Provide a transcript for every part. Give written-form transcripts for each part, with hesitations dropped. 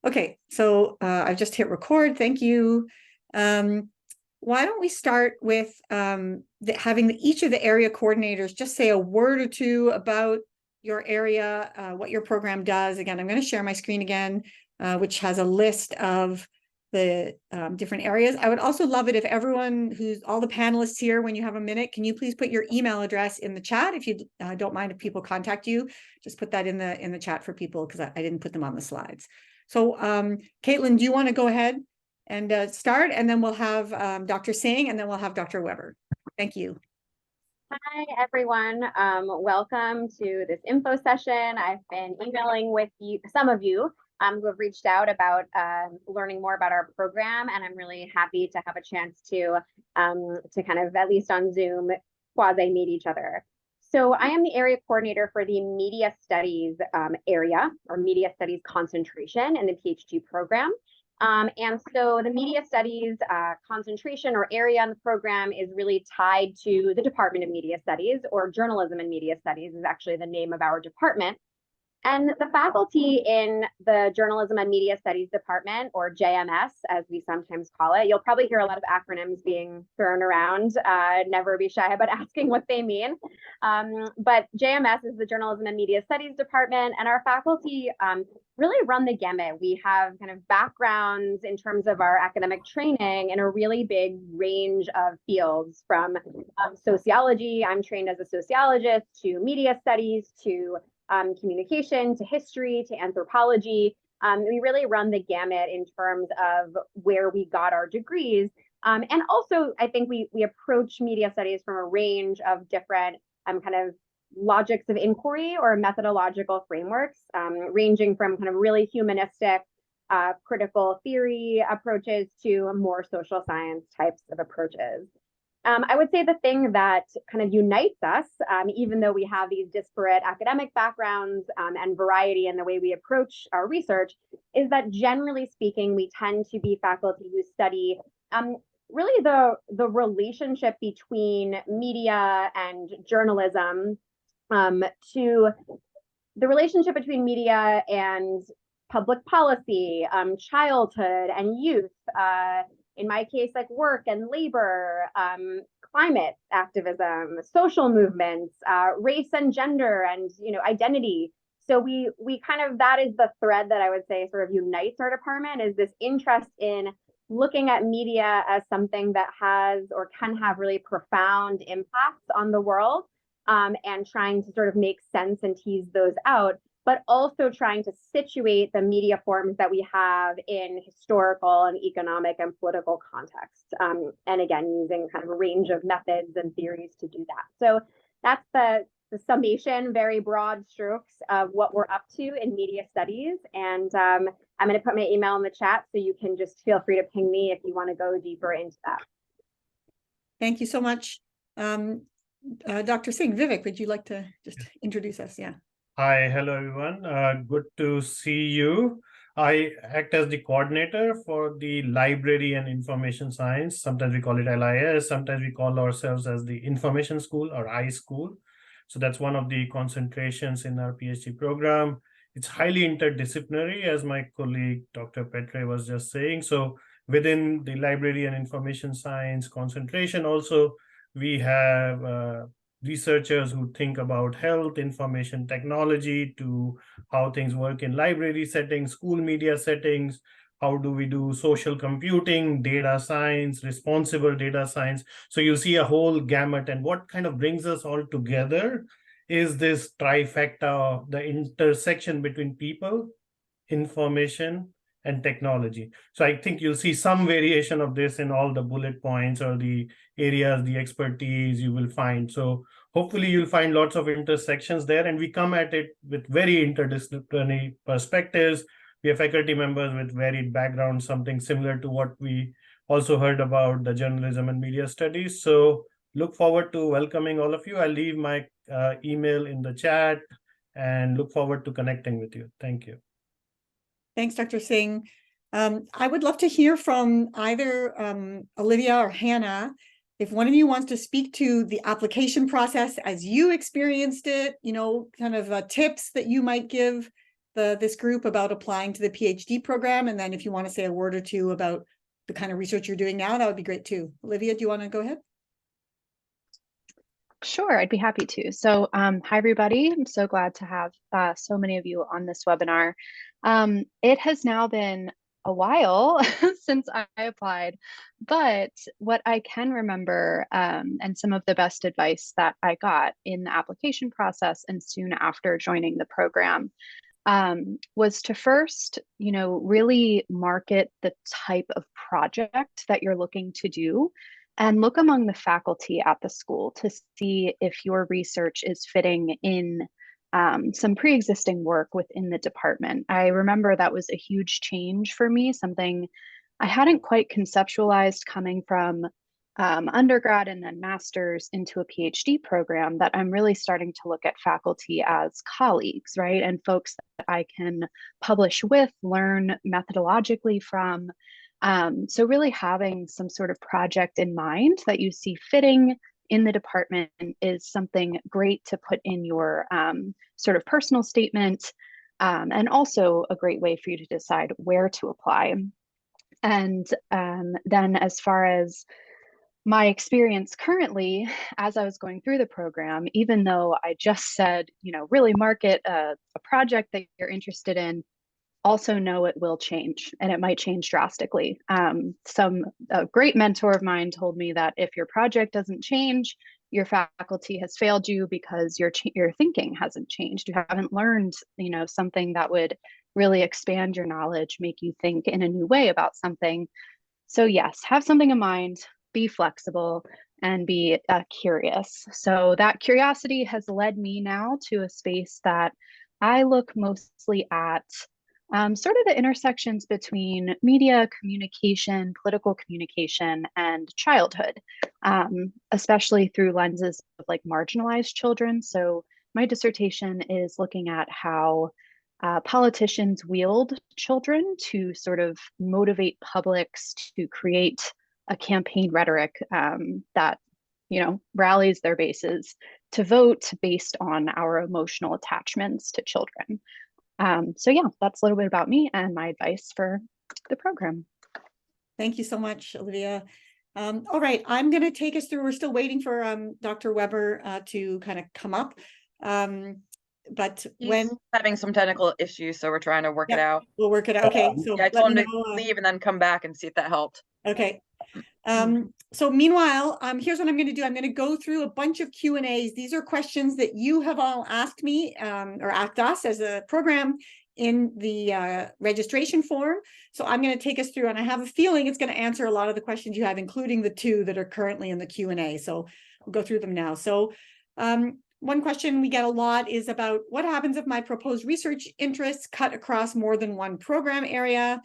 Okay, so I've just hit record. Thank you. Why don't we start with having each of the area coordinators just say a word or two about your area, what your program does. Again, I'm going to share my screen again, which has a list of the different areas. I would also love it if everyone all the panelists here, when you have a minute, can you please put your email address in the chat? If you don't mind if people contact you, just put that in the chat for people because I didn't put them on the slides. So Caitlin, do you want to go ahead and start, and then we'll have Dr. Singh, and then we'll have Dr. Weber. Thank you. Hi, everyone. Welcome to this info session. I've been emailing with some of you who have reached out about learning more about our program, and I'm really happy to have a chance to kind of, at least on Zoom, quasi-meet each other. So I am the area coordinator for the Media Studies area, or Media Studies concentration in the PhD program. And so the Media Studies concentration or area in the program is really tied to the Department of Media Studies, or Journalism and Media Studies is actually the name of our department. And the faculty in the Journalism and Media Studies Department, or JMS, as we sometimes call it, you'll probably hear a lot of acronyms being thrown around. Never be shy about asking what they mean. But JMS is the Journalism and Media Studies Department, and our faculty really run the gamut. We have kind of backgrounds in terms of our academic training in a really big range of fields, from sociology, I'm trained as a sociologist, to media studies, to communication, to history, to anthropology. We really run the gamut in terms of where we got our degrees. And also, I think we approach media studies from a range of different kind of logics of inquiry or methodological frameworks, ranging from kind of really humanistic critical theory approaches to more social science types of approaches. I would say the thing that kind of unites us, even though we have these disparate academic backgrounds and variety in the way we approach our research, is that generally speaking, we tend to be faculty who study really the relationship between media and journalism, to the relationship between media and public policy, childhood and youth, in my case, like work and labor, climate activism, social movements, race and gender, and identity. So we kind of, that is the thread that I would say sort of unites our department, is this interest in looking at media as something that has or can have really profound impacts on the world, and trying to sort of make sense and tease those out, but also trying to situate the media forms that we have in historical and economic and political context. And again, using kind of a range of methods and theories to do that. So that's the summation, very broad strokes of what we're up to in media studies. And I'm going to put my email in the chat, so you can just feel free to ping me if you want to go deeper into that. Thank you so much. Dr. Singh, Vivek, would you like to just introduce us? Yeah. Hi, hello everyone. Good to see you. I act as the coordinator for the Library and Information Science. Sometimes we call it LIS, sometimes we call ourselves as the Information School or iSchool. So that's one of the concentrations in our PhD program. It's highly interdisciplinary, as my colleague Dr. Petre was just saying. So within the Library and Information Science concentration also, we have researchers who think about health, information technology, to how things work in library settings, school media settings, how do we do social computing, data science, responsible data science. So you see a whole gamut, and what kind of brings us all together is this trifecta of the intersection between people, information, and technology. So I think you'll see some variation of this in all the bullet points or the areas, the expertise you will find. So hopefully you'll find lots of intersections there, and we come at it with very interdisciplinary perspectives. We have faculty members with varied backgrounds, something similar to what we also heard about the journalism and media studies. So look forward to welcoming all of you. I'll leave my email in the chat and look forward to connecting with you. Thank you. Thanks, Dr. Singh. I would love to hear from either Olivia or Hannah. If one of you wants to speak to the application process as you experienced it, kind of tips that you might give this group about applying to the PhD program. And then if you want to say a word or two about the kind of research you're doing now, that would be great too. Olivia, do you want to go ahead? Sure, I'd be happy to. So, hi everybody. I'm so glad to have so many of you on this webinar. It has now been a while since I applied, but what I can remember and some of the best advice that I got in the application process and soon after joining the program was to first, really market the type of project that you're looking to do and look among the faculty at the school to see if your research is fitting in some pre-existing work within the department. I remember that was a huge change for me, something I hadn't quite conceptualized coming from undergrad and then master's into a PhD program, that I'm really starting to look at faculty as colleagues, right? And folks that I can publish with, learn methodologically from. So really having some sort of project in mind that you see fitting in the department is something great to put in your sort of personal statement, and also a great way for you to decide where to apply. And then as far as my experience currently, as I was going through the program, even though I just said, really market a project that you're interested in, also know it will change and it might change drastically. A great mentor of mine told me that if your project doesn't change, your faculty has failed you because your thinking hasn't changed. You haven't learned, something that would really expand your knowledge, make you think in a new way about something. So yes, have something in mind, be flexible, and be curious. So that curiosity has led me now to a space that I look mostly at sort of the intersections between media communication, political communication, and childhood, especially through lenses of like marginalized children. So my dissertation is looking at how politicians wield children to sort of motivate publics to create a campaign rhetoric that rallies their bases to vote based on our emotional attachments to children. So yeah, that's a little bit about me and my advice for the program. Thank you so much, Olivia. All right, I'm going to take us through. We're still waiting for Dr. Weber to kind of come up. But He's having some technical issues, so we're trying to work it out. We'll work it out. Okay, so yeah, I told him to leave and then come back and see if that helped. Okay. So meanwhile, here's what I'm going to do. I'm going to go through a bunch of Q&As. These are questions that you have all asked me or asked us as a program in the registration form. So I'm going to take us through, and I have a feeling it's going to answer a lot of the questions you have, including the two that are currently in the Q&A. So we'll go through them now. So one question we get a lot is about what happens if my proposed research interests cut across more than one program area?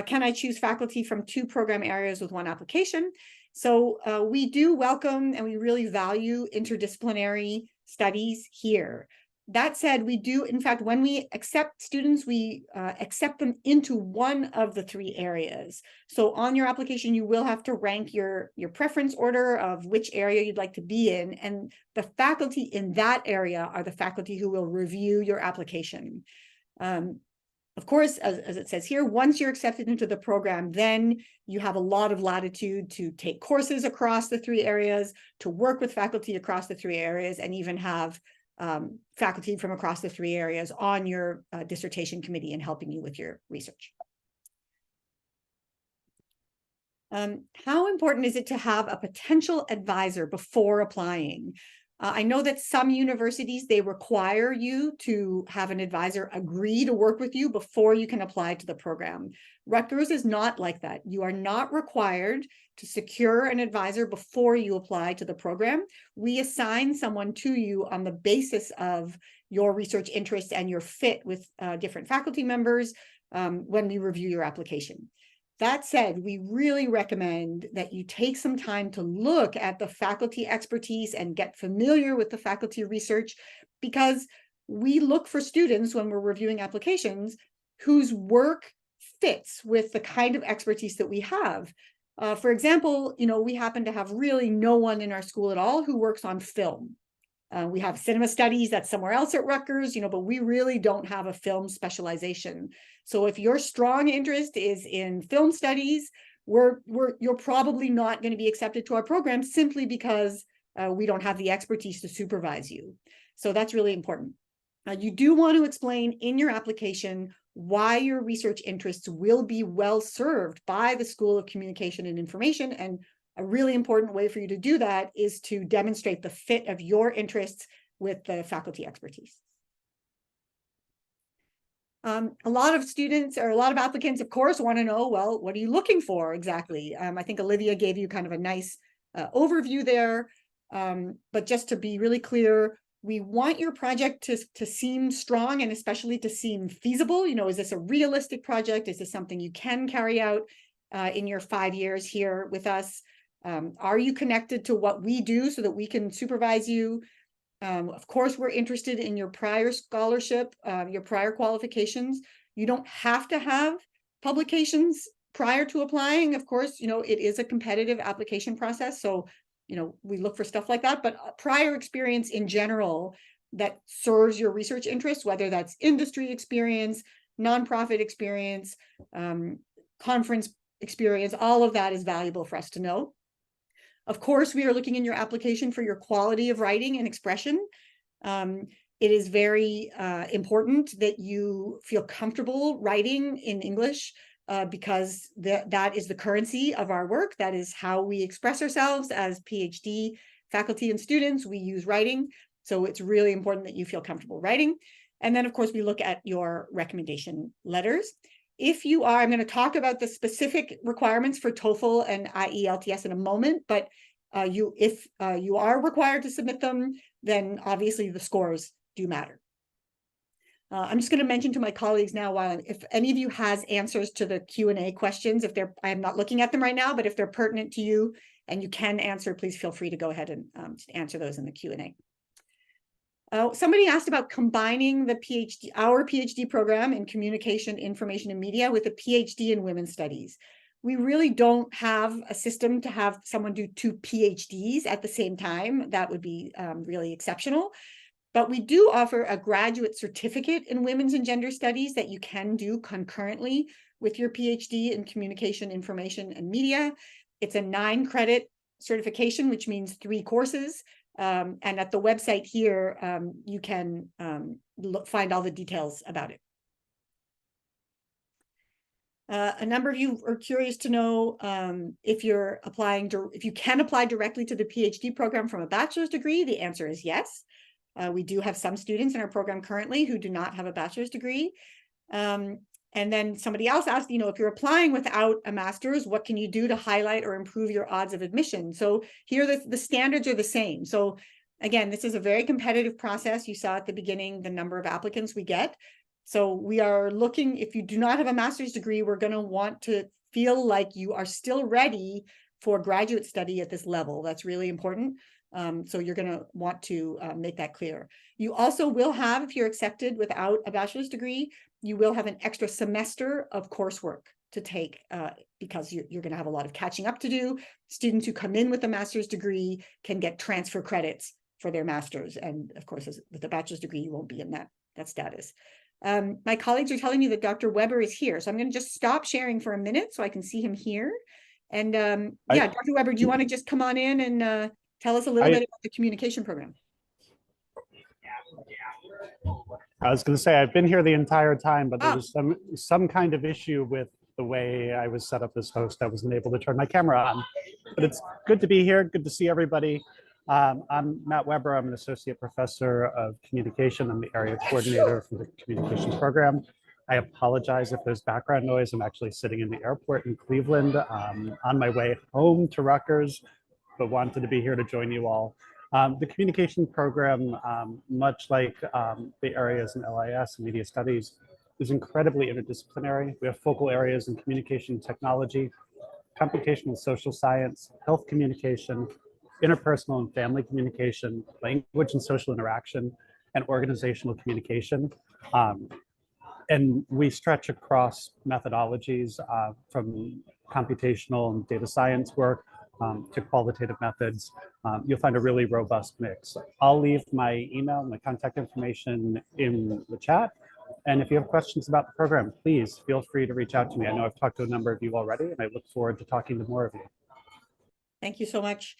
Can I choose faculty from two program areas with one application? So we do welcome and we really value interdisciplinary studies here. That said, we do, in fact, when we accept students, we accept them into one of the three areas. So on your application, you will have to rank your preference order of which area you'd like to be in. And the faculty in that area are the faculty who will review your application. Of course, as it says here, once you're accepted into the program, then you have a lot of latitude to take courses across the three areas, to work with faculty across the three areas, and even have faculty from across the three areas on your dissertation committee and helping you with your research. How important is it to have a potential advisor before applying? I know that some universities, they require you to have an advisor agree to work with you before you can apply to the program. Rutgers is not like that. You are not required to secure an advisor before you apply to the program. We assign someone to you on the basis of your research interests and your fit with different faculty members when we review your application. That said, we really recommend that you take some time to look at the faculty expertise and get familiar with the faculty research, because we look for students when we're reviewing applications whose work fits with the kind of expertise that we have. For example, we happen to have really no one in our school at all who works on film. We have cinema studies that's somewhere else at Rutgers, but we really don't have a film specialization. So if your strong interest is in film studies, you're probably not going to be accepted to our program simply because we don't have the expertise to supervise you. So that's really important. You do want to explain in your application why your research interests will be well served by the School of Communication and Information. And a really important way for you to do that is to demonstrate the fit of your interests with the faculty expertise. A lot of students or a lot of applicants, of course, want to know, well, what are you looking for exactly? I think Olivia gave you kind of a nice overview there. But just to be really clear, we want your project to seem strong and especially to seem feasible. Is this a realistic project? Is this something you can carry out in your 5 years here with us? Are you connected to what we do so that we can supervise you? Of course, we're interested in your prior scholarship, your prior qualifications. You don't have to have publications prior to applying. Of course, it is a competitive application process. So, we look for stuff like that, but prior experience in general that serves your research interests, whether that's industry experience, nonprofit experience, conference experience, all of that is valuable for us to know. Of course, we are looking in your application for your quality of writing and expression. It is very important that you feel comfortable writing in English because that is the currency of our work. That is how we express ourselves as PhD faculty and students. We use writing. So it's really important that you feel comfortable writing. And then, of course, we look at your recommendation letters. If you are, I'm going to talk about the specific requirements for TOEFL and IELTS in a moment, but if you are required to submit them, then obviously the scores do matter. I'm just going to mention to my colleagues now, if any of you has answers to the Q&A questions, I'm not looking at them right now, but if they're pertinent to you and you can answer, please feel free to go ahead and answer those in the Q&A. Somebody asked about combining our PhD program in communication, information, and media with a PhD in women's studies. We really don't have a system to have someone do 2 PhDs at the same time. That would be really exceptional. But we do offer a graduate certificate in women's and gender studies that you can do concurrently with your PhD in communication, information, and media. It's a 9-credit certification, which means 3 courses. And at the website here, you can find all the details about it. A number of you are curious to know if you can apply directly to the PhD program from a bachelor's degree. The answer is yes. We do have some students in our program currently who do not have a bachelor's degree. And then somebody else asked, if you're applying without a master's, what can you do to highlight or improve your odds of admission? So here the standards are the same. So again, this is a very competitive process. You saw at the beginning the number of applicants we get. So we are looking, if you do not have a master's degree, we're going to want to feel like you are still ready for graduate study at this level. That's really important. So you're going to want to make that clear. You also will have, if you're accepted without a bachelor's degree, you will have an extra semester of coursework to take because you're going to have a lot of catching up to do. Students who come in with a master's degree can get transfer credits for their master's. And of course, with a bachelor's degree, you won't be in that status. My colleagues are telling me that Dr. Weber is here. So I'm going to just stop sharing for a minute so I can see him here. And yeah, Dr. Weber, do you want to just come on in and tell us a little bit about the communication program? I was going to say, I've been here the entire time, but there was some kind of issue with the way I was set up as host. I wasn't able to turn my camera on, but it's good to be here. Good to see everybody. I'm Matt Weber. I'm an associate professor of communication. I'm the area coordinator for the communications program. I apologize if there's background noise. I'm actually sitting in the airport in Cleveland on my way home to Rutgers, but wanted to be here to join you all. The communication program, much like the areas in LIS and media studies, is incredibly interdisciplinary. We have focal areas in communication technology, computational social science, health communication, interpersonal and family communication, language and social interaction, and organizational communication. And we stretch across methodologies from computational and data science work to qualitative methods. You'll find a really robust mix. I'll leave my email, my contact information in the chat. And if you have questions about the program, please feel free to reach out to me. I know I've talked to a number of you already, and I look forward to talking to more of you. Thank you so much.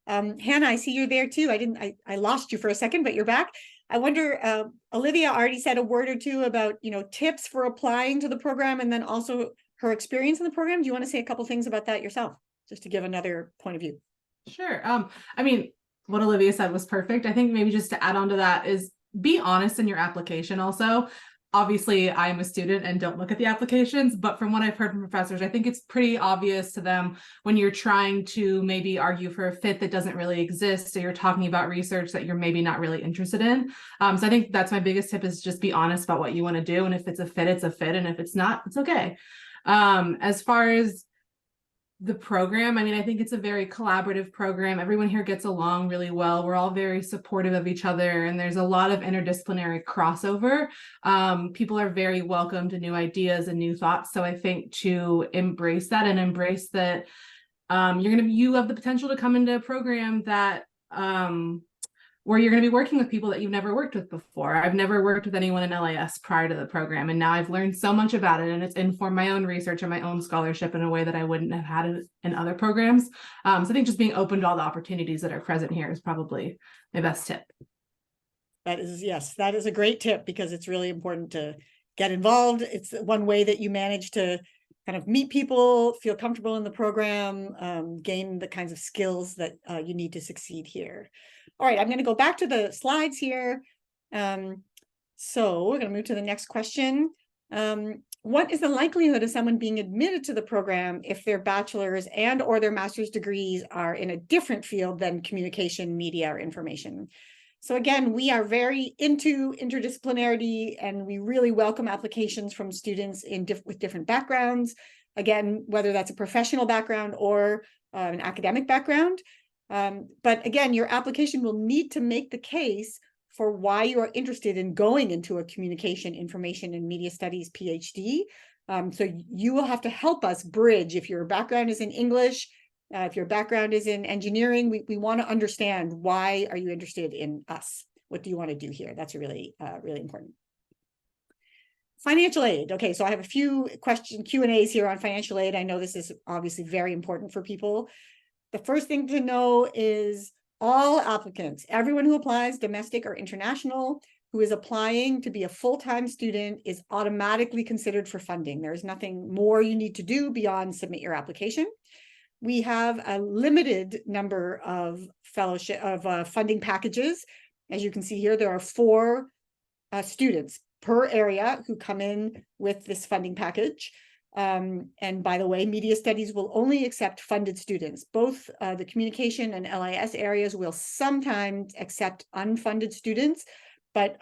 Hannah, I see you're there too. I lost you for a second, but you're back. I wonder, Olivia already said a word or two about, tips for applying to the program and then also her experience in the program. Do you want to say a couple things about that yourself, just to give another point of view? Sure. I mean, what Olivia said was perfect. I think maybe just to add on to that is be honest in your application also. Obviously, I'm a student and don't look at the applications, but from what I've heard from professors, I think it's pretty obvious to them when you're trying to maybe argue for a fit that doesn't really exist. So you're talking about research that you're maybe not really interested in. So I think that's my biggest tip, is just be honest about what you want to do. And if it's a fit, it's a fit. And if it's not, it's okay. As far as the program, I mean, I think it's a very collaborative program. Everyone here gets along really well. We're all very supportive of each other, and there's a lot of interdisciplinary crossover. People are very welcome to new ideas and new thoughts. So I think to embrace that and embrace that you have the potential to come into a program that where you're going to be working with people that you've never worked with before. I've never worked with anyone in LAS prior to the program, and now I've learned so much about it, and it's informed my own research and my own scholarship in a way that I wouldn't have had it in other programs. So I think just being open to all the opportunities that are present here is probably my best tip. Yes, that is a great tip, because it's really important to get involved. It's one way that you manage to kind of meet people, feel comfortable in the program, gain the kinds of skills that you need to succeed here. All right, I'm going to go back to the slides here. So we're going to move to the next question. What is the likelihood of someone being admitted to the program if their bachelor's and or their master's degrees are in a different field than communication, media, or information? So again, we are very into interdisciplinarity, and we really welcome applications from students with different backgrounds. Again, whether that's a professional background or an academic background. But again, your application will need to make the case for why you are interested in going into a communication, information, and media studies PhD. So you will have to help us bridge. If your background is in English, if your background is in engineering, we want to understand, why are you interested in us? What do you want to do here? That's really, really important. Financial aid. Okay, so I have a few Q&As here on financial aid. I know this is obviously very important for people. The first thing to know is all applicants, everyone who applies, domestic or international, who is applying to be a full-time student, is automatically considered for funding. There is nothing more you need to do beyond submit your application. We have a limited number of funding packages. As you can see here, there are 4 students per area who come in with this funding package. And by the way, media studies will only accept funded students. Both the communication and LIS areas will sometimes accept unfunded students, but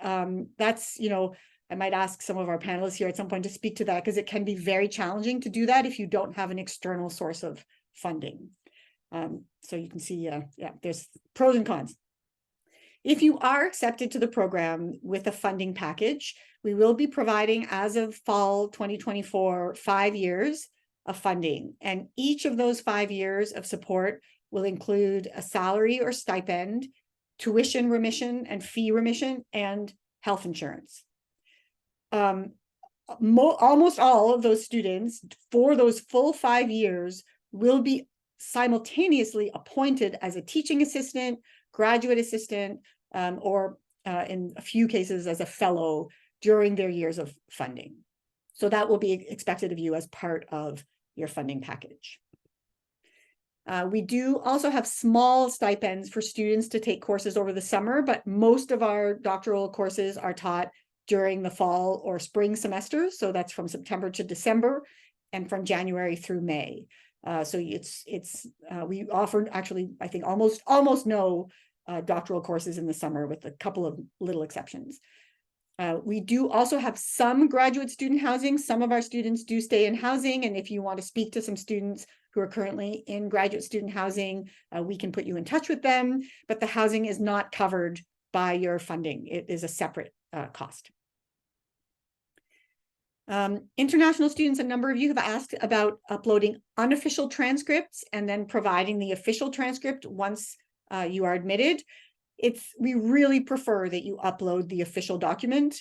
that's, I might ask some of our panelists here at some point to speak to that, because it can be very challenging to do that if you don't have an external source of funding. So you can see, there's pros and cons. If you are accepted to the program with a funding package, we will be providing, as of fall 2024, 5 years of funding. And each of those 5 years of support will include a salary or stipend, tuition remission and fee remission, and health insurance. Almost all of those students for those full 5 years will be simultaneously appointed as a teaching assistant, graduate assistant, or in a few cases as a fellow during their years of funding. So that will be expected of you as part of your funding package. We do also have small stipends for students to take courses over the summer, but most of our doctoral courses are taught during the fall or spring semesters. So that's from September to December and from January through May. So we offer, actually, I think almost no doctoral courses in the summer, with a couple of little exceptions. We do also have some graduate student housing. Some of our students do stay in housing, and if you want to speak to some students who are currently in graduate student housing, we can put you in touch with them, but the housing is not covered by your funding. It is a separate cost. International students, a number of you have asked about uploading unofficial transcripts and then providing the official transcript once you are admitted. We really prefer that you upload the official document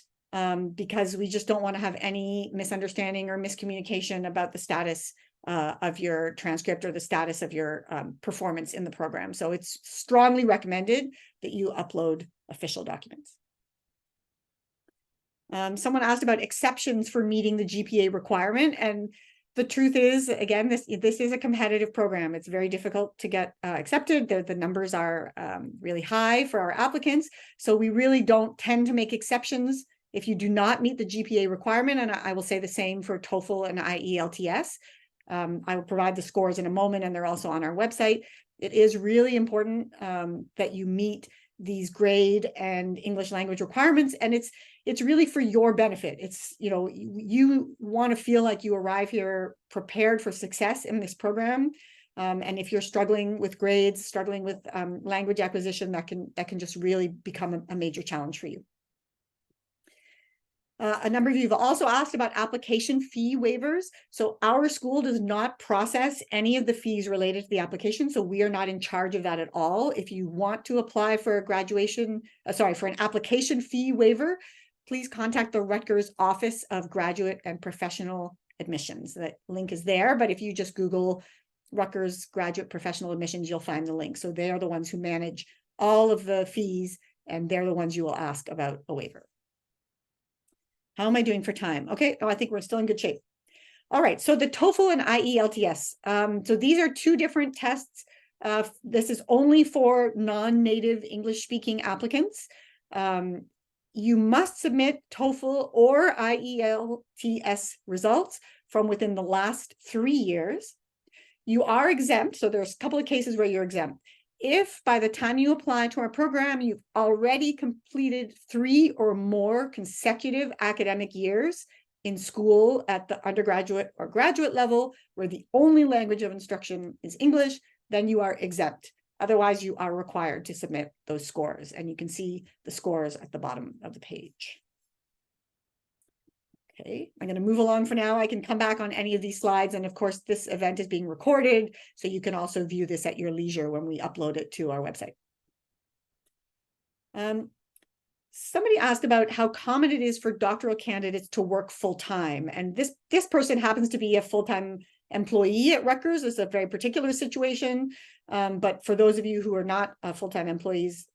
because we just don't want to have any misunderstanding or miscommunication about the status of your transcript or the status of your performance in the program. So it's strongly recommended that you upload official documents. Someone asked about exceptions for meeting the GPA requirement, and the truth is, again, this is a competitive program. It's very difficult to get accepted. The numbers are really high for our applicants, so we really don't tend to make exceptions if you do not meet the GPA requirement, and I will say the same for TOEFL and IELTS. I will provide the scores in a moment, and they're also on our website. It is really important that you meet these grade and English language requirements, and it's really for your benefit. It's, you know, you want to feel like you arrive here prepared for success in this program. And if you're struggling with grades, struggling with language acquisition, that can just really become a major challenge for you. A number of you have also asked about application fee waivers. So our school does not process any of the fees related to the application. So we are not in charge of that at all. If you want to apply for a for an application fee waiver, please contact the Rutgers Office of Graduate and Professional Admissions. That link is there, but if you just Google Rutgers Graduate Professional Admissions, you'll find the link. So they are the ones who manage all of the fees, and they're the ones you will ask about a waiver. How am I doing for time? Okay, I think we're still in good shape. All right, so the TOEFL and IELTS. So these are two different tests. This is only for non-native English-speaking applicants. You must submit TOEFL or IELTS results from within the last 3 years. You are exempt, so there's a couple of cases where you're exempt. If by the time you apply to our program, you've already completed 3 or more consecutive academic years in school at the undergraduate or graduate level, where the only language of instruction is English, then you are exempt. Otherwise, you are required to submit those scores, and you can see the scores at the bottom of the page. Okay, I'm going to move along for now. I can come back on any of these slides. And of course, this event is being recorded, so you can also view this at your leisure when we upload it to our website. Somebody asked about how common it is for doctoral candidates to work full-time. And this person happens to be a full-time employee at Rutgers. It's a very particular situation. But for those of you who are not full-time employees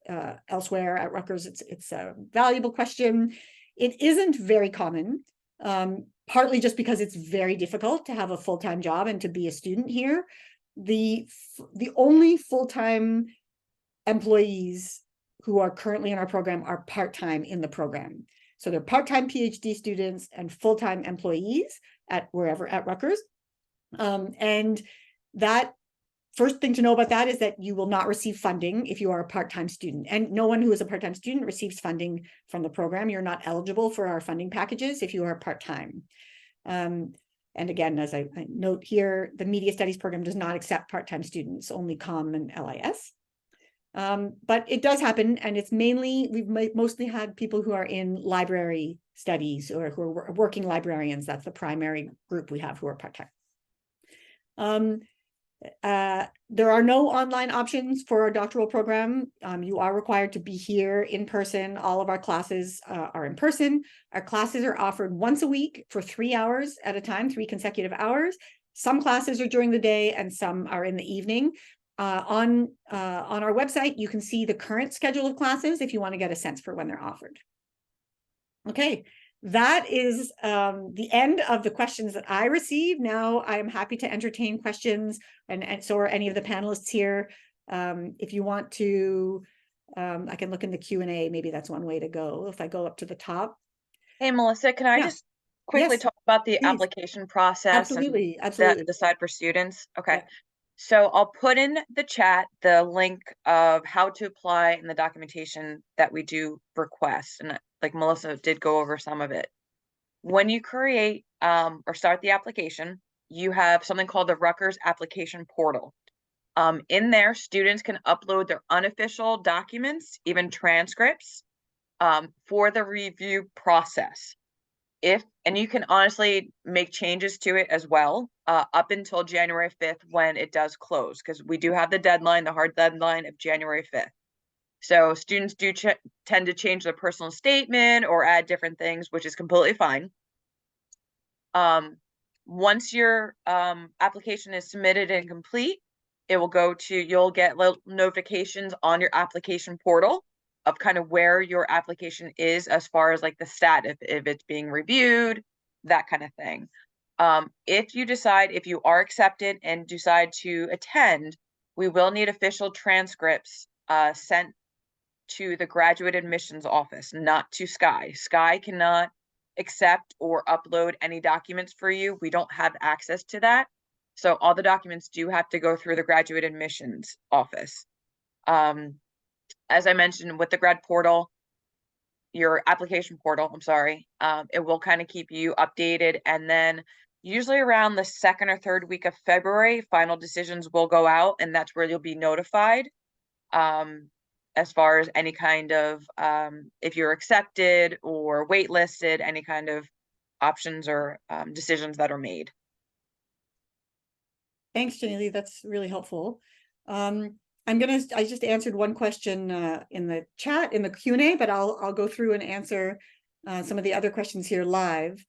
elsewhere at Rutgers, it's a valuable question. It isn't very common. Partly just because it's very difficult to have a full-time job and to be a student here. The only full-time employees who are currently in our program are part-time in the program. So they're part-time PhD students and full-time employees at Rutgers. And that first thing to know about that is that you will not receive funding if you are a part-time student, and no one who is a part-time student receives funding from the program. You're not eligible for our funding packages if you are part-time. And again, as I note here, the Media Studies program does not accept part-time students, only COM and LIS. But it does happen, and it's mainly, we've mostly had people who are in library studies or who are working librarians. That's the primary group we have who are part-time. There are no online options for our doctoral program. You are required to be here in person. All of our classes are in person. Our classes are offered once a week for 3 hours at a time, 3 consecutive hours. Some classes are during the day and some are in the evening. On our website, you can see the current schedule of classes if you want to get a sense for when they're offered. Okay. That is the end of the questions that I received. Now I am happy to entertain questions, and so are any of the panelists here. If you want to, I can look in the Q&A. Maybe that's one way to go. If I go up to the top. Hey, Melissa, can I just quickly talk about the please. application process? Absolutely, absolutely. Decide for students. Okay. Yeah. So I'll put in the chat the link of how to apply and the documentation that we do request. And like Melissa did go over some of it. When you create or start the application, you have something called the Rutgers application portal. In there, students can upload their unofficial documents, even transcripts, for the review process. If And you can honestly make changes to it as well, up until January 5th when it does close, because we do have the deadline, the hard deadline of January 5th. So students do tend to change their personal statement or add different things, which is completely fine. Once your application is submitted and complete, it will go to, you'll get little notifications on your application portal of kind of where your application is as far as like the stat, if it's being reviewed, that kind of thing. If you decide, if you are accepted and decide to attend, we will need official transcripts sent to the graduate admissions office, not to Sky. Sky cannot accept or upload any documents for you. We don't have access to that. So all the documents do have to go through the graduate admissions office. As I mentioned with the grad portal, your application portal, I'm sorry, it will kind of keep you updated. And then usually around the 2nd or 3rd week of February, final decisions will go out, and that's where you'll be notified. As far as any kind of, if you're accepted or waitlisted, any kind of options or decisions that are made. Thanks, Janelle. That's really helpful. I just answered one question in the chat, in the Q&A, but I'll go through and answer some of the other questions here live.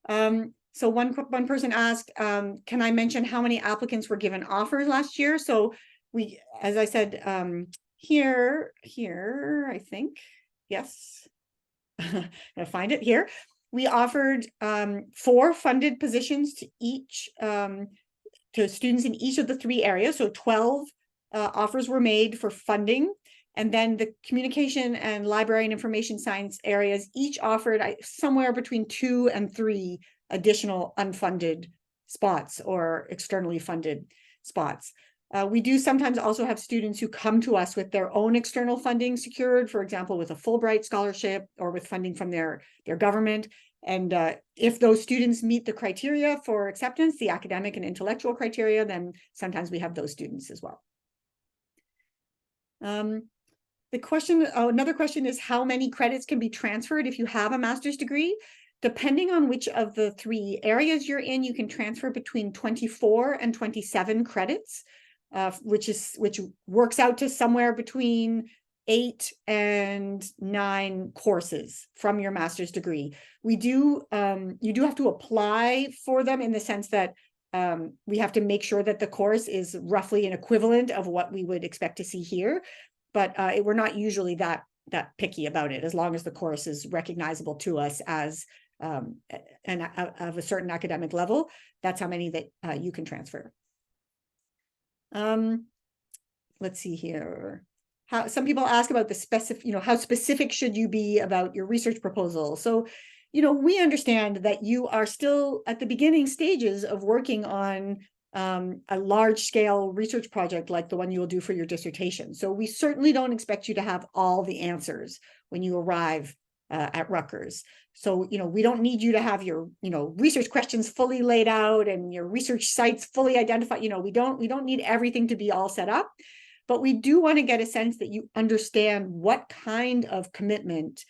So one person asked, can I mention how many applicants were given offers last year? So we, as I said, here, I think, yes, I'll find it here. We offered 4 funded positions to each, to students in each of the 3 areas. So 12 offers were made for funding. And then the communication and library and information science areas each offered somewhere between 2 and 3 additional unfunded spots or externally funded spots. We do sometimes also have students who come to us with their own external funding secured, for example, with a Fulbright scholarship or with funding from their government. And if those students meet the criteria for acceptance, the academic and intellectual criteria, then sometimes we have those students as well. The question, another question is how many credits can be transferred if you have a master's degree? Depending on which of the 3 areas you're in, you can transfer between 24 and 27 credits. Which works out to somewhere between 8 and 9 courses from your master's degree. We do, you do have to apply for them in the sense that we have to make sure that the course is roughly an equivalent of what we would expect to see here, but we're not usually that picky about it, as long as the course is recognizable to us as of a certain academic level. That's how many that you can transfer. Let's see here. Some people ask about the specific, how specific should you be about your research proposal? So, we understand that you are still at the beginning stages of working on a large scale research project like the one you will do for your dissertation. So we certainly don't expect you to have all the answers when you arrive at Rutgers. So, we don't need you to have your, research questions fully laid out and your research sites fully identified. We don't need everything to be all set up, but we do want to get a sense that you understand what kind of commitment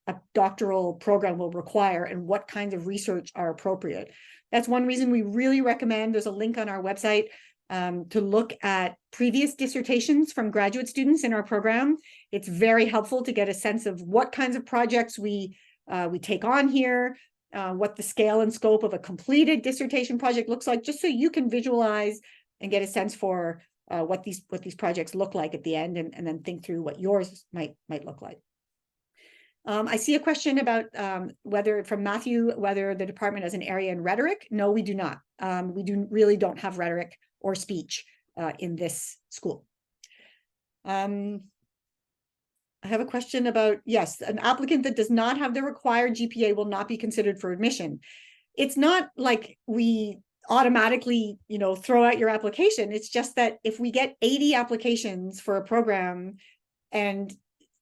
a doctoral program will require and what kinds of research are appropriate. That's one reason we really recommend, there's a link on our website to look at previous dissertations from graduate students in our program. It's very helpful to get a sense of what kinds of projects we take on here, what the scale and scope of a completed dissertation project looks like, just so you can visualize and get a sense for what these projects look like at the end, and then think through what yours might look like. I see a question about from Matthew, whether the department has an area in rhetoric. No, we do not. We really don't have rhetoric or speech in this school. I have a question about, yes, an applicant that does not have the required GPA will not be considered for admission. It's not like we automatically, throw out your application. It's just that if we get 80 applications for a program and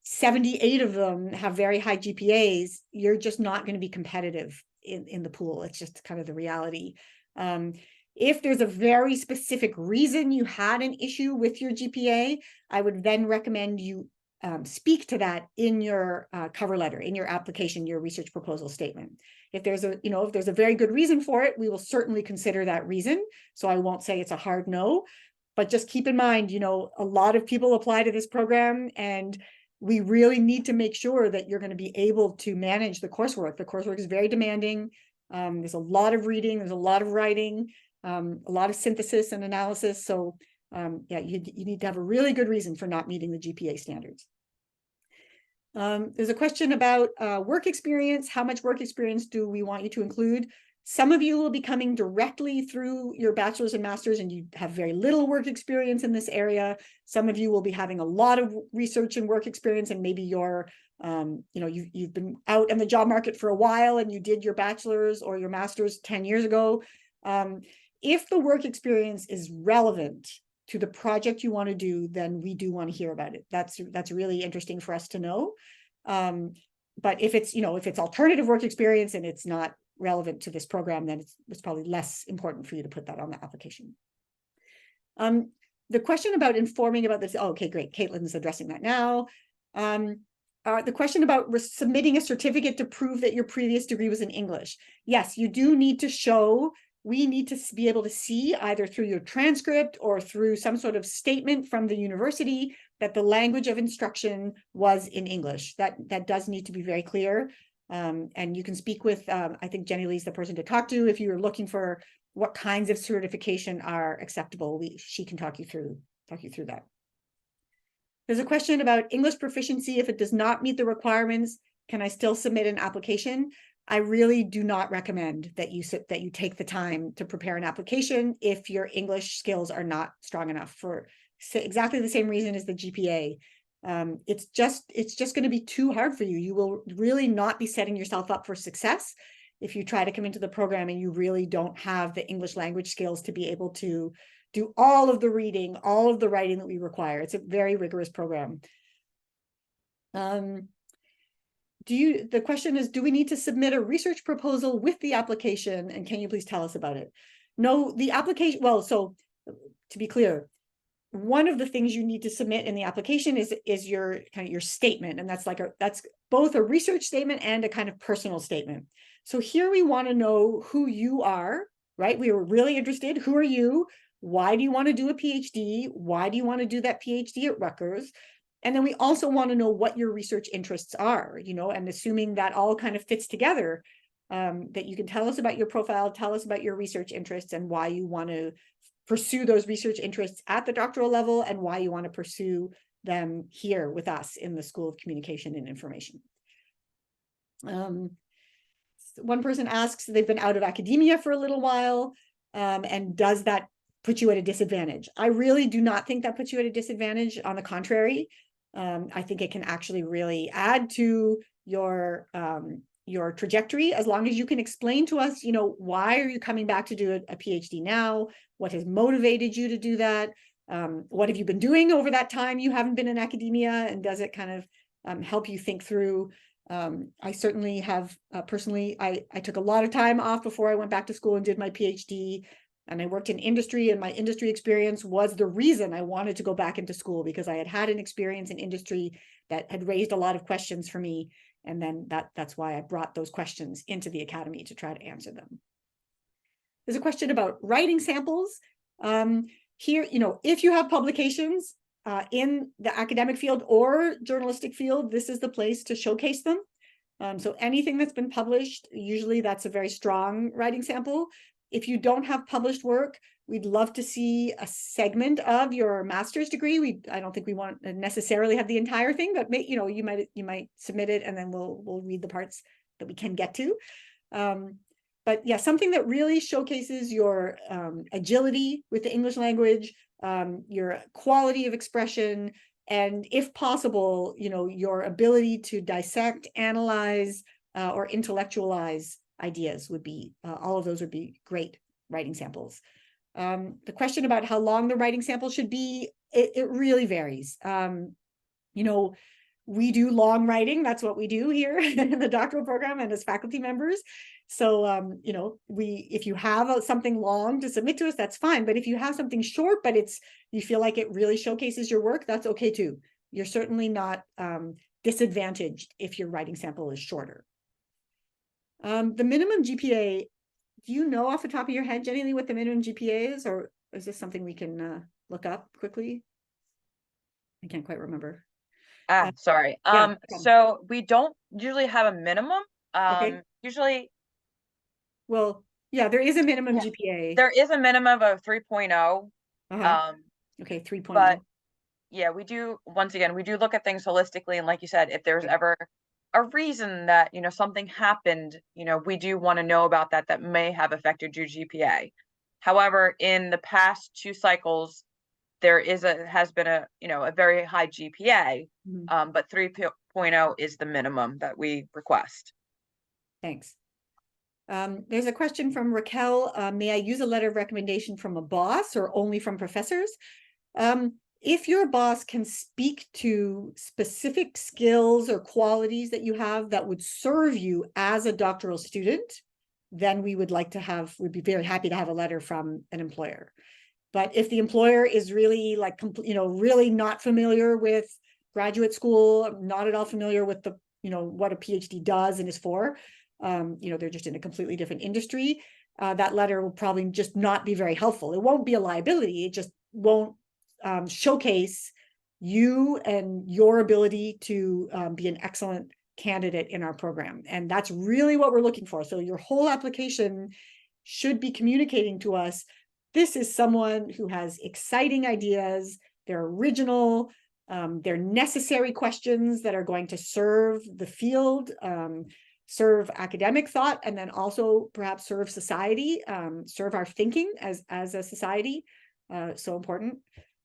78 of them have very high GPAs, you're just not going to be competitive in the pool. It's just kind of the reality. If there's a very specific reason you had an issue with your GPA, I would then recommend you speak to that in your cover letter, in your application, your research proposal statement. If there's a very good reason for it, we will certainly consider that reason. So I won't say it's a hard no, but just keep in mind, a lot of people apply to this program, and we really need to make sure that you're going to be able to manage the coursework. The coursework is very demanding. There's a lot of reading, there's a lot of writing, a lot of synthesis and analysis. So yeah, you need to have a really good reason for not meeting the GPA standards. There's a question about work experience. How much work experience do we want you to include? Some of you will be coming directly through your bachelor's and master's, and you have very little work experience in this area. Some of you will be having a lot of research and work experience, and maybe you're, you've been out in the job market for a while, and you did your bachelor's or your master's 10 years ago. If the work experience is relevant to the project you want to do, then we do want to hear about it. That's really interesting for us to know. But if it's alternative work experience and it's not relevant to this program, then it's probably less important for you to put that on the application. The question about informing about this, okay, great, Caitlin's addressing that now. The question about submitting a certificate to prove that your previous degree was in English. Yes, you do need to show, we need to be able to see either through your transcript or through some sort of statement from the university that the language of instruction was in English. That does need to be very clear. And you can speak with, I think Jenny Lee's the person to talk to if you're looking for what kinds of certification are acceptable. She can talk you through that. There's a question about English proficiency. If it does not meet the requirements, can I still submit an application? I really do not recommend that you take the time to prepare an application if your English skills are not strong enough, for exactly the same reason as the GPA. It's just going to be too hard for you. You will really not be setting yourself up for success if you try to come into the program and you really don't have the English language skills to be able to do all of the reading, all of the writing that we require. It's a very rigorous program. The question is, do we need to submit a research proposal with the application? And can you please tell us about it? No, the application, well, so to be clear, one of the things you need to submit in the application is your kind of your statement. And that's both a research statement and a kind of personal statement. So here we want to know who you are, right? We were really interested. Who are you? Why do you want to do a PhD? Why do you want to do that PhD at Rutgers? And then we also want to know what your research interests are, and assuming that all kind of fits together, that you can tell us about your profile, tell us about your research interests and why you want to pursue those research interests at the doctoral level and why you want to pursue them here with us in the School of Communication and Information. One person asks, they've been out of academia for a little while, and does that put you at a disadvantage? I really do not think that puts you at a disadvantage. On the contrary, I think it can actually really add to your trajectory, as long as you can explain to us, why are you coming back to do a PhD now? What has motivated you to do that? What have you been doing over that time you haven't been in academia? And does it kind of help you think through? I certainly have, personally, I took a lot of time off before I went back to school and did my PhD. And I worked in industry, and my industry experience was the reason I wanted to go back into school, because I had an experience in industry that had raised a lot of questions for me. And then that's why I brought those questions into the academy to try to answer them. There's a question about writing samples. Here, if you have publications in the academic field or journalistic field, this is the place to showcase them. So anything that's been published, usually that's a very strong writing sample. If you don't have published work, we'd love to see a segment of your master's degree. I don't think we want to necessarily have the entire thing, but you might submit it, and then we'll read the parts that we can get to. But yeah, something that really showcases your agility with the English language, your quality of expression, and if possible, your ability to dissect, analyze, or intellectualize ideas would be, all of those would be great writing samples. The question about how long the writing sample should be, it really varies. We do long writing. That's what we do here in the doctoral program and as faculty members. So, if you have something long to submit to us, that's fine. But if you have something short, but you feel like it really showcases your work, that's okay too. You're certainly not disadvantaged if your writing sample is shorter. The minimum GPA, do you know off the top of your head, Jenny Lee, what the minimum GPA is, or is this something we can look up quickly? I can't quite remember. Sorry. yeah, no problem. So we don't usually have a minimum. Okay. Usually Well, yeah, there is a minimum Yeah. GPA. there is a minimum of 3.0. Uh-huh. Okay, 3.0. But yeah, once again, we do look at things holistically. And like you said, if there's Right. ever a reason that, something happened, we do want to know about that may have affected your GPA. However, in the past 2 cycles, there has been a very high GPA, Mhm. but 3.0 is the minimum that we request. Thanks. There's a question from Raquel. May I use a letter of recommendation from a boss or only from professors? If your boss can speak to specific skills or qualities that you have that would serve you as a doctoral student, then we'd be very happy to have a letter from an employer. But if the employer is really really not familiar with graduate school, not at all familiar with what a PhD does and is for, they're just in a completely different industry, that letter will probably just not be very helpful. It won't be a liability. It just won't showcase you and your ability to be an excellent candidate in our program. And that's really what we're looking for. So your whole application should be communicating to us, this is someone who has exciting ideas, they're original, they're necessary questions that are going to serve the field, serve academic thought, and then also perhaps serve society, serve our thinking as a society. So important.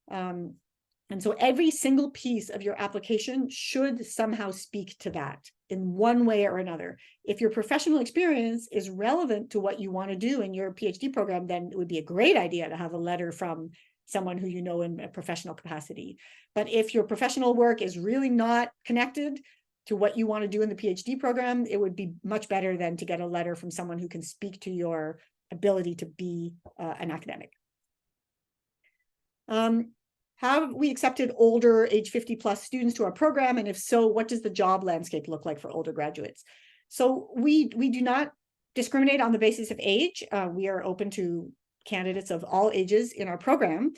And so every single piece of your application should somehow speak to that in one way or another. If your professional experience is relevant to what you want to do in your PhD program, then it would be a great idea to have a letter from someone who you know in a professional capacity. But if your professional work is really not connected to what you want to do in the PhD program, it would be much better than to get a letter from someone who can speak to your ability to be an academic. Have we accepted older age 50 plus students to our program? And if so, what does the job landscape look like for older graduates? So we do not discriminate on the basis of age. We are open to candidates of all ages in our program.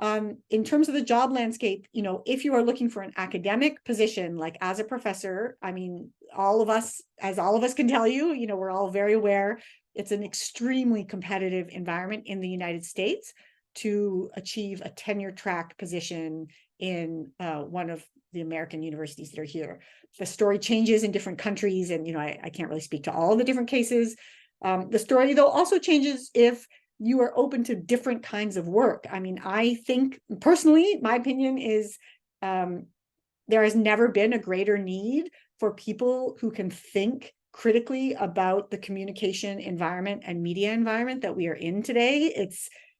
In terms of the job landscape, if you are looking for an academic position, like as a professor, I mean, all of us can tell you, we're all very aware it's an extremely competitive environment in the United States to achieve a tenure track position in one of the American universities that are here. The story changes in different countries, and I can't really speak to all the different cases. The story, though, also changes if you are open to different kinds of work. I mean, I think personally, my opinion is there has never been a greater need for people who can think critically about the communication environment and media environment that we are in today.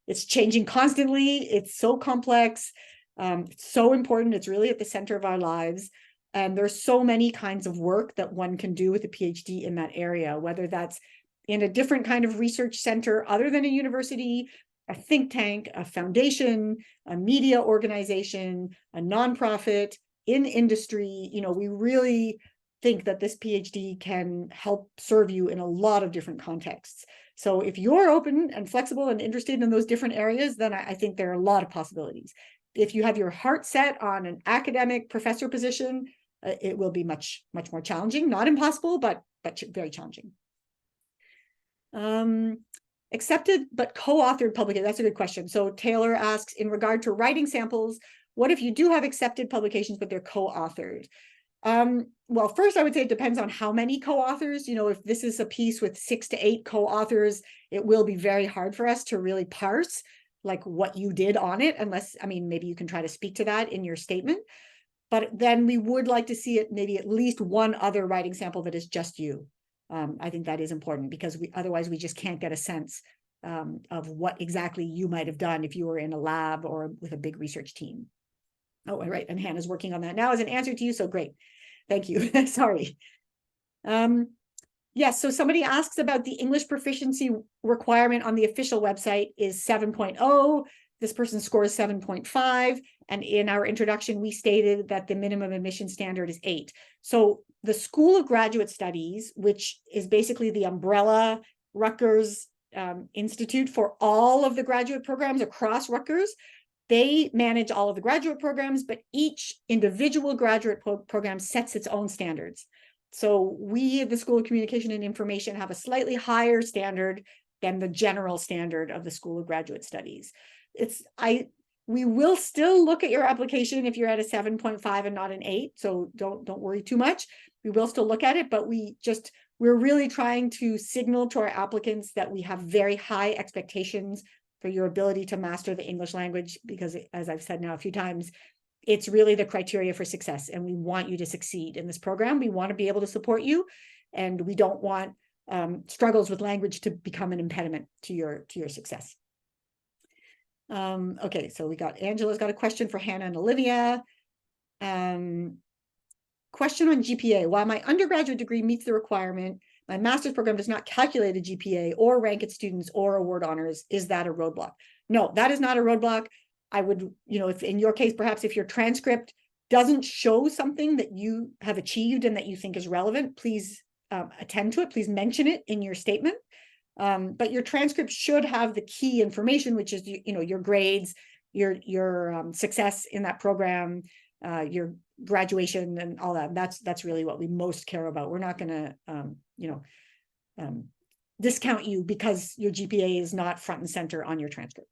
It's changing constantly. It's so complex. It's so important. It's really at the center of our lives. And there's so many kinds of work that one can do with a PhD in that area, whether that's in a different kind of research center other than a university, a think tank, a foundation, a media organization, a nonprofit, in industry. We really think that this PhD can help serve you in a lot of different contexts. So if you're open and flexible and interested in those different areas, then I think there are a lot of possibilities. If you have your heart set on an academic professor position, it will be much, much more challenging, not impossible, but very challenging. Accepted but co-authored publication. That's a good question. So Taylor asks, in regard to writing samples, what if you do have accepted publications, but they're co-authored? Well, first, I would say it depends on how many co-authors. If this is a piece with 6 to 8 co-authors, it will be very hard for us to really parse like what you did on it, unless, maybe you can try to speak to that in your statement. But then we would like to see it maybe at least one other writing sample that is just you. I think that is important because otherwise we just can't get a sense of what exactly you might have done if you were in a lab or with a big research team. Oh, right. And Hannah's working on that now as an answer to you. So great. Thank you. Sorry. Yes. So somebody asks about the English proficiency requirement on the official website is 7.0. this person's score is 7.5. And in our introduction, we stated that the minimum admission standard is 8. So the School of Graduate Studies, which is basically the umbrella Rutgers Institute for all of the graduate programs across Rutgers, they manage all of the graduate programs, but each individual graduate program sets its own standards. So we at the School of Communication and Information have a slightly higher standard than the general standard of the School of Graduate Studies. We will still look at your application if you're at a 7.5 and not an 8. So don't worry too much. We will still look at it, but we're really trying to signal to our applicants that we have very high expectations for your ability to master the English language, because as I've said now a few times, it's really the criteria for success, and we want you to succeed in this program. We want to be able to support you, and we don't want struggles with language to become an impediment to your success. Okay, so Angela's got a question for Hannah and Olivia. Question on GPA. While my undergraduate degree meets the requirement, my master's program does not calculate a GPA or rank its students or award honors. Is that a roadblock? No, that is not a roadblock. I would, if in your case, perhaps if your transcript doesn't show something that you have achieved and that you think is relevant, please attend to it. Please mention it in your statement. But your transcript should have the key information, which is, your grades, your success in that program, your graduation and all that. That's really what we most care about. We're not going to, discount you because your GPA is not front and center on your transcript.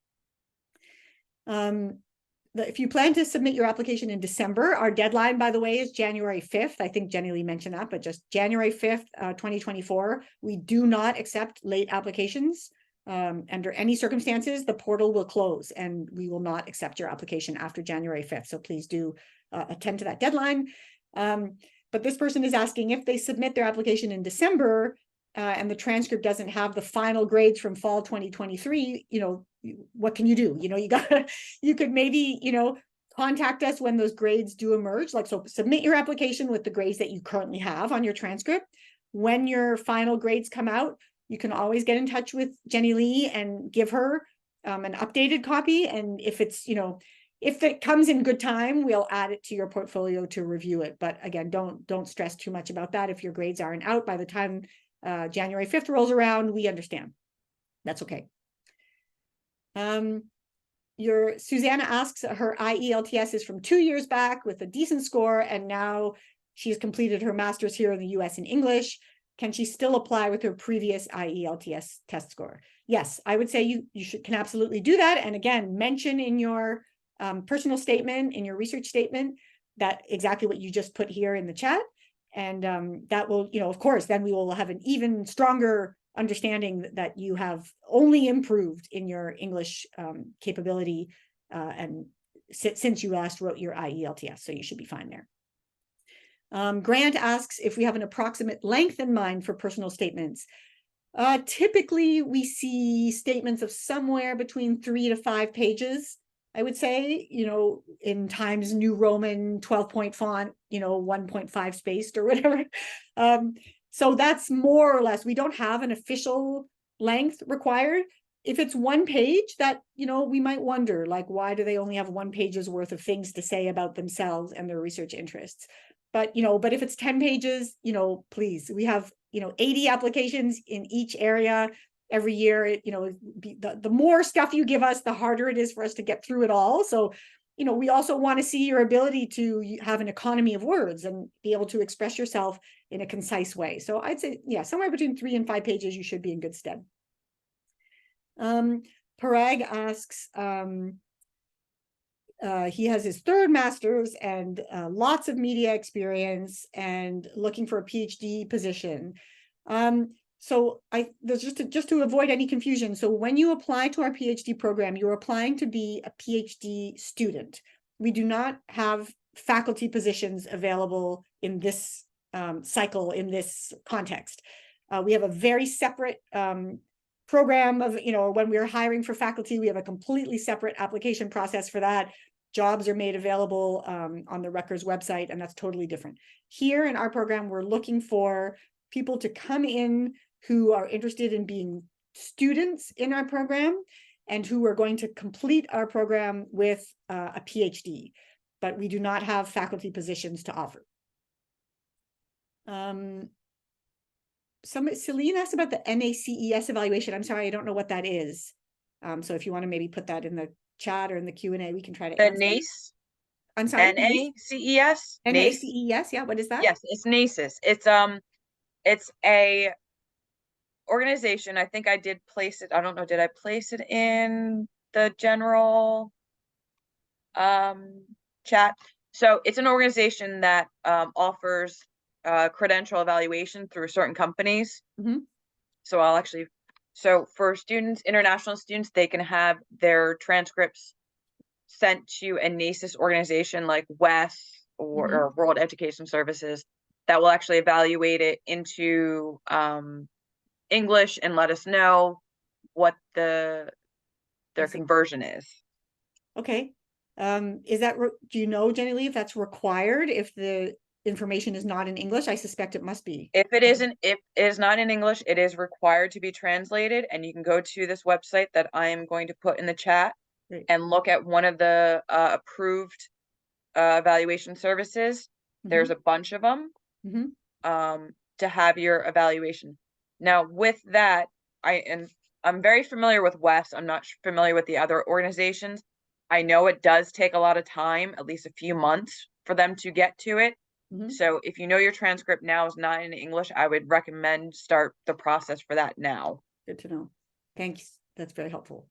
If you plan to submit your application in December, our deadline, by the way, is January 5th. I think Jenny Lee mentioned that, but just January 5th, 2024. We do not accept late applications. Under any circumstances, the portal will close and we will not accept your application after January 5th. So please do attend to that deadline. But this person is asking if they submit their application in December and the transcript doesn't have the final grades from fall 2023, what can you do? You could maybe, contact us when those grades do emerge. So submit your application with the grades that you currently have on your transcript. When your final grades come out, you can always get in touch with Jenny Lee and give her an updated copy. And if it's, if it comes in good time, we'll add it to your portfolio to review it. But again, don't stress too much about that. If your grades aren't out by the time January 5th rolls around, we understand. That's okay. Susanna asks, her IELTS is from 2 years back with a decent score, and now she's completed her master's here in the US in English. Can she still apply with her previous IELTS test score? Yes, I would say you can absolutely do that. And again, mention in your personal statement, in your research statement, that exactly what you just put here in the chat. And that will, of course, then we will have an even stronger understanding that you have only improved in your English capability and since you last wrote your IELTS, so you should be fine there. Grant asks if we have an approximate length in mind for personal statements. Typically, we see statements of somewhere between 3 to 5 pages, I would say, in Times New Roman 12-point font, 1.5 spaced or whatever. So that's more or less, we don't have an official length required. If it's 1 page, that, we might wonder, why do they only have 1 page's worth of things to say about themselves and their research interests? But, but if it's 10 pages, please, we have, 80 applications in each area every year. The more stuff you give us, the harder it is for us to get through it all. So, we also want to see your ability to have an economy of words and be able to express yourself in a concise way. So I'd say, yeah, somewhere between 3 and 5 pages, you should be in good stead. Parag asks, he has his 3rd master's and lots of media experience and looking for a PhD position. So there's just to avoid any confusion. So when you apply to our PhD program, you're applying to be a PhD student. We do not have faculty positions available in this cycle, in this context. We have a very separate program of, when we're hiring for faculty, we have a completely separate application process for that. Jobs are made available on the Rutgers website, and that's totally different. Here in our program, we're looking for people to come in who are interested in being students in our program and who are going to complete our program with a PhD, but we do not have faculty positions to offer. Celine asked about the NACES evaluation. I'm sorry, I don't know what that is. So if you want to maybe put that in the chat or in the Q&A, we can try to The answer. NACE, I'm sorry. NACES, NACE. NACES, yeah, what is that? Yes, it's NACES. It's a organization. I think I did place it. I don't know. Did I place it in the general chat? So it's an organization that offers credential evaluation through certain companies. Mhm. So for students, international students, they can have their transcripts sent to a NACES organization like WES or World Education Services that will actually evaluate it into English and let us know what their conversion is. Okay. Is that, do you know, Jenny Lee, if that's required, if the information is not in English? I suspect it must be. If it is not in English, it is required to be translated, and you can go to this website that I am going to put in the chat. Great. And look at one of the approved evaluation services. There's a bunch of them to have your evaluation. Now with that, I'm very familiar with WES. I'm not familiar with the other organizations. I know it does take a lot of time, at least a few months for them to get to it. So if you know your transcript now is not in English, I would recommend start the process for that now. Good to know. Thanks. That's very helpful.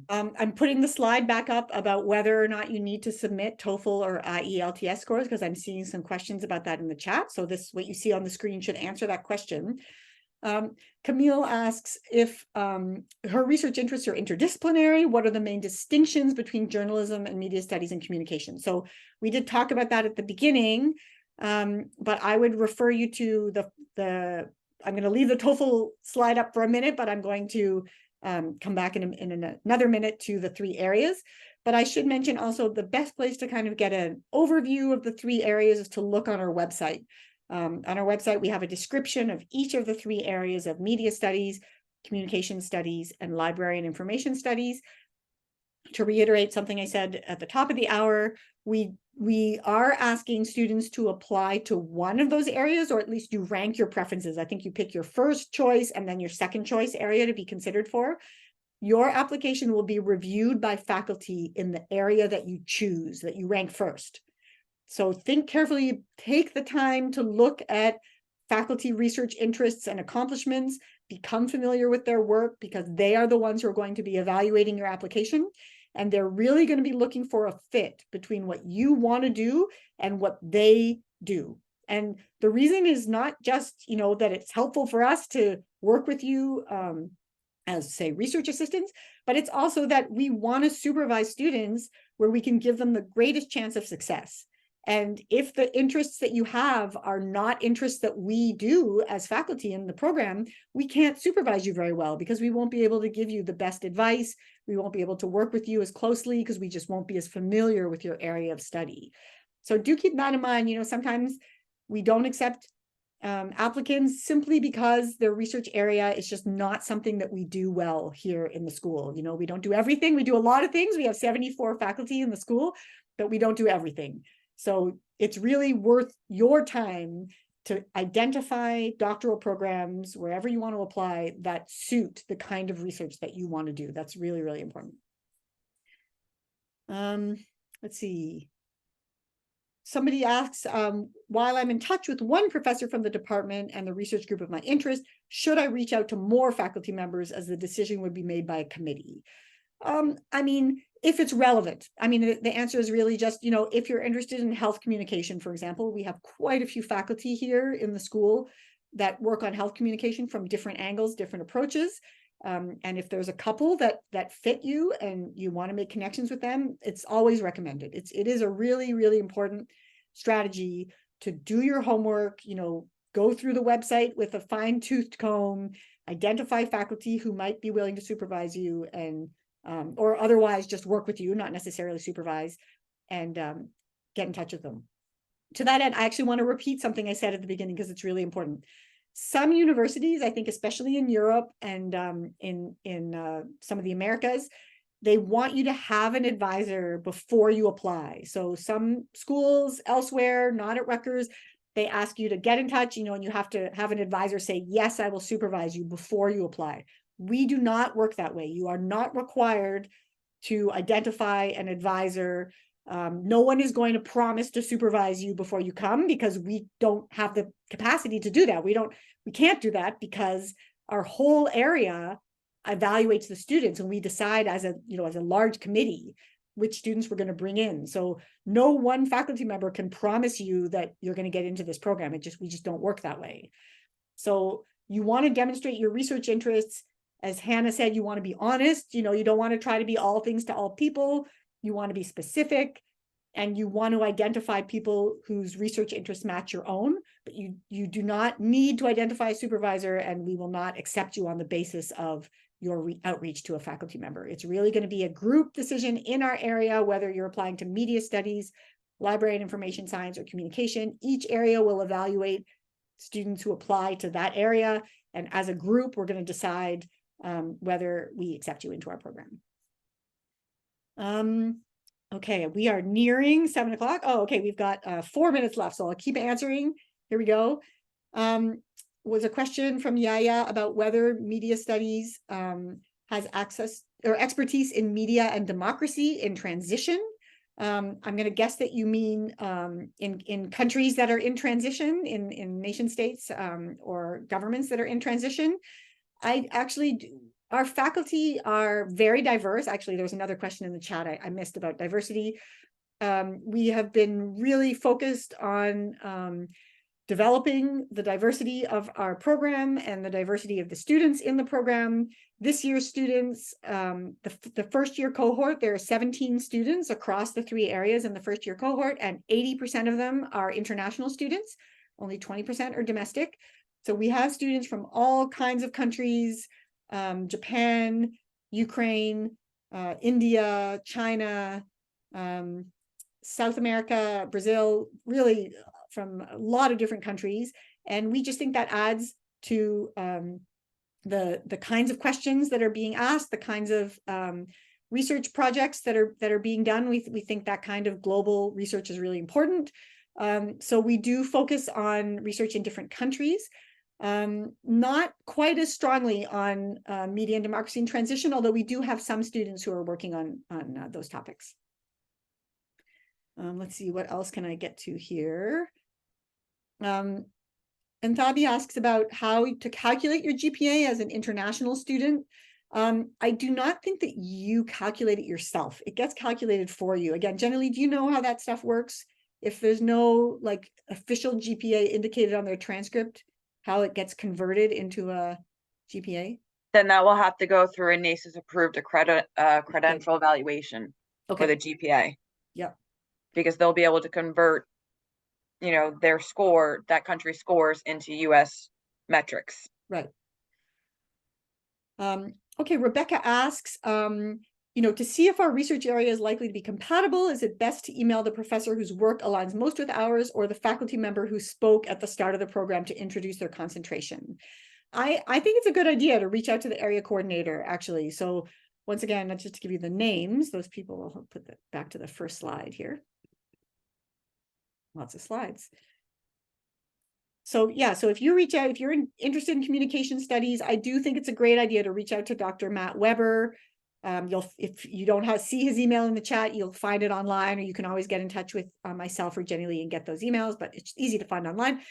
I'm putting the slide back up about whether or not you need to submit TOEFL or IELTS scores, because I'm seeing some questions about that in the chat. So this, what you see on the screen should answer that question. Camille asks if her research interests are interdisciplinary. What are the main distinctions between journalism and media studies and communication? So we did talk about that at the beginning, but I would refer you to I'm going to leave the TOEFL slide up for a minute, but I'm going to come back in another minute to the 3 areas. But I should mention also the best place to kind of get an overview of the 3 areas is to look on our website. On our website, we have a description of each of the 3 areas of media studies, communication studies, and library and information studies. To reiterate something I said at the top of the hour, we are asking students to apply to one of those areas, or at least you rank your preferences. I think you pick your first choice and then your second choice area to be considered for. Your application will be reviewed by faculty in the area that you choose, that you rank first. So think carefully, take the time to look at faculty research interests and accomplishments, become familiar with their work, because they are the ones who are going to be evaluating your application. And they're really going to be looking for a fit between what you want to do and what they do. And the reason is not just, that it's helpful for us to work with you as, say, research assistants, but it's also that we want to supervise students where we can give them the greatest chance of success. And if the interests that you have are not interests that we do as faculty in the program, we can't supervise you very well, because we won't be able to give you the best advice. We won't be able to work with you as closely because we just won't be as familiar with your area of study. So do keep that in mind. Sometimes we don't accept applicants simply because their research area is just not something that we do well here in the school. We don't do everything. We do a lot of things. We have 74 faculty in the school, but we don't do everything. So it's really worth your time to identify doctoral programs wherever you want to apply that suit the kind of research that you want to do. That's really, really important. Let's see. Somebody asks, while I'm in touch with one professor from the department and the research group of my interest, should I reach out to more faculty members, as the decision would be made by a committee? If it's relevant. The answer is really just, if you're interested in health communication, for example, we have quite a few faculty here in the school that work on health communication from different angles, different approaches. And if there's a couple that fit you and you want to make connections with them, it's always recommended. It is a really, really important strategy to do your homework, go through the website with a fine-toothed comb, identify faculty who might be willing to supervise you, and or otherwise just work with you, not necessarily supervise, and get in touch with them. To that end, I actually want to repeat something I said at the beginning because it's really important. Some universities, I think, especially in Europe and in some of the Americas, they want you to have an advisor before you apply. So some schools elsewhere, not at Rutgers, they ask you to get in touch, and you have to have an advisor say, yes, I will supervise you before you apply. We do not work that way. You are not required to identify an advisor. No one is going to promise to supervise you before you come, because we don't have the capacity to do that. We can't do that, because our whole area evaluates the students, and we decide as a large committee which students we're going to bring in. So no one faculty member can promise you that you're going to get into this program. We just don't work that way. So you want to demonstrate your research interests. As Hannah said, you want to be honest. You don't want to try to be all things to all people. You want to be specific, and you want to identify people whose research interests match your own, but you do not need to identify a supervisor, and we will not accept you on the basis of your outreach to a faculty member. It's really going to be a group decision in our area, whether you're applying to media studies, library and information science, or communication. Each area will evaluate students who apply to that area, and as a group, we're going to decide whether we accept you into our program. Okay, we are nearing 7 o'clock. Oh, okay, we've got 4 minutes left, so I'll keep answering. Here we go. Was a question from Yaya about whether media studies has access or expertise in media and democracy in transition. I'm going to guess that you mean in countries that are in transition, in nation states or governments that are in transition. Our faculty are very diverse. Actually, there's another question in the chat I missed about diversity. We have been really focused on developing the diversity of our program and the diversity of the students in the program. This year's students, the first year cohort, there are 17 students across the 3 areas in the first year cohort, and 80% of them are international students. Only 20% are domestic. So we have students from all kinds of countries, Japan, Ukraine, India, China, South America, Brazil, really from a lot of different countries. And we just think that adds to the kinds of questions that are being asked, the kinds of research projects that are being done. We think that kind of global research is really important. So we do focus on research in different countries. Not quite as strongly on media and democracy and transition, although we do have some students who are working on those topics. Let's see, what else can I get to here? And Thabi asks about how to calculate your GPA as an international student. I do not think that you calculate it yourself. It gets calculated for you. Again, generally, do you know how that stuff works? If there's no official GPA indicated on their transcript, how it gets converted into a GPA? Then that will have to go through a NACES approved credential evaluation for the GPA. Yep. Because they'll be able to convert, their score, that country scores, into US metrics. Right. Okay, Rebecca asks, to see if our research area is likely to be compatible, is it best to email the professor whose work aligns most with ours, or the faculty member who spoke at the start of the program to introduce their concentration? I think it's a good idea to reach out to the area coordinator, actually. So once again, just to give you the names, those people, I'll put that back to the first slide here. Lots of slides. So yeah, so if you reach out, if you're interested in communication studies, I do think it's a great idea to reach out to Dr. Matt Weber. If you don't see his email in the chat, you'll find it online, or you can always get in touch with myself or Jenny Lee and get those emails, but it's easy to find online.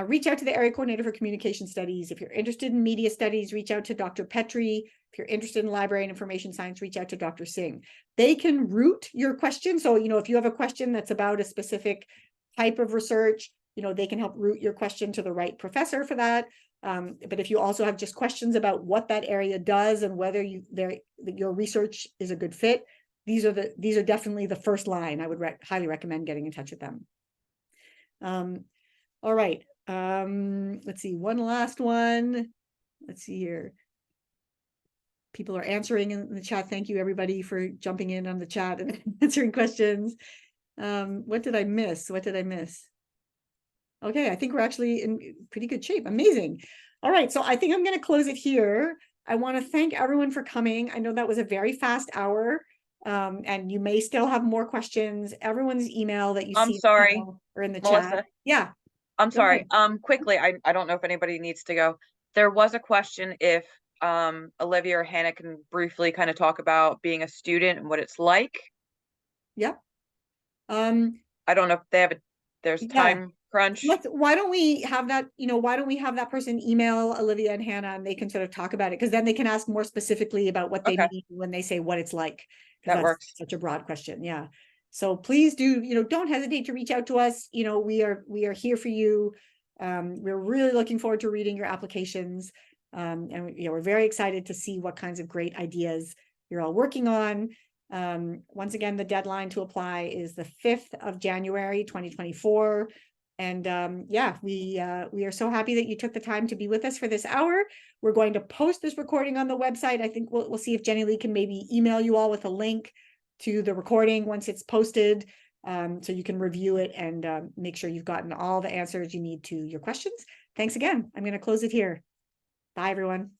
Reach out to the area coordinator for communication studies. If you're interested in media studies, reach out to Dr. Petrie. If you're interested in library and information science, reach out to Dr. Singh. They can route your question. So, if you have a question that's about a specific type of research, they can help route your question to the right professor for that. But if you also have just questions about what that area does and whether your research is a good fit, these are definitely the first line. I would highly recommend getting in touch with them. All right. Let's see, one last one. Let's see here. People are answering in the chat. Thank you, everybody, for jumping in on the chat and answering questions. What did I miss? Okay, I think we're actually in pretty good shape. Amazing. All right, so I think I'm going to close it here. I want to thank everyone for coming. I know that was a very fast hour, and you may still have more questions. Everyone's email that you I'm see sorry, now or in the Melissa. chat. Yeah, I'm go sorry. ahead. Quickly, I don't know if anybody needs to go. There was a question if Olivia or Hannah can briefly kind of talk about being a student and what it's like. Yep. I don't know if they have there's Yeah. time crunch. Why don't we have that, why don't we have that person email Olivia and Hannah and they can sort of talk about it? Because then they can ask more specifically about what they Okay. mean when they say what it's like. That That's works. such a broad question. Yeah. So please do, don't hesitate to reach out to us. We are here for you. We're really looking forward to reading your applications. And we're very excited to see what kinds of great ideas you're all working on. Once again, the deadline to apply is the 5th of January, 2024. And yeah, we are so happy that you took the time to be with us for this hour. We're going to post this recording on the website. I think we'll see if Jenny Lee can maybe email you all with a link to the recording once it's posted, so you can review it and make sure you've gotten all the answers you need to your questions. Thanks again. I'm going to close it here. Bye, everyone.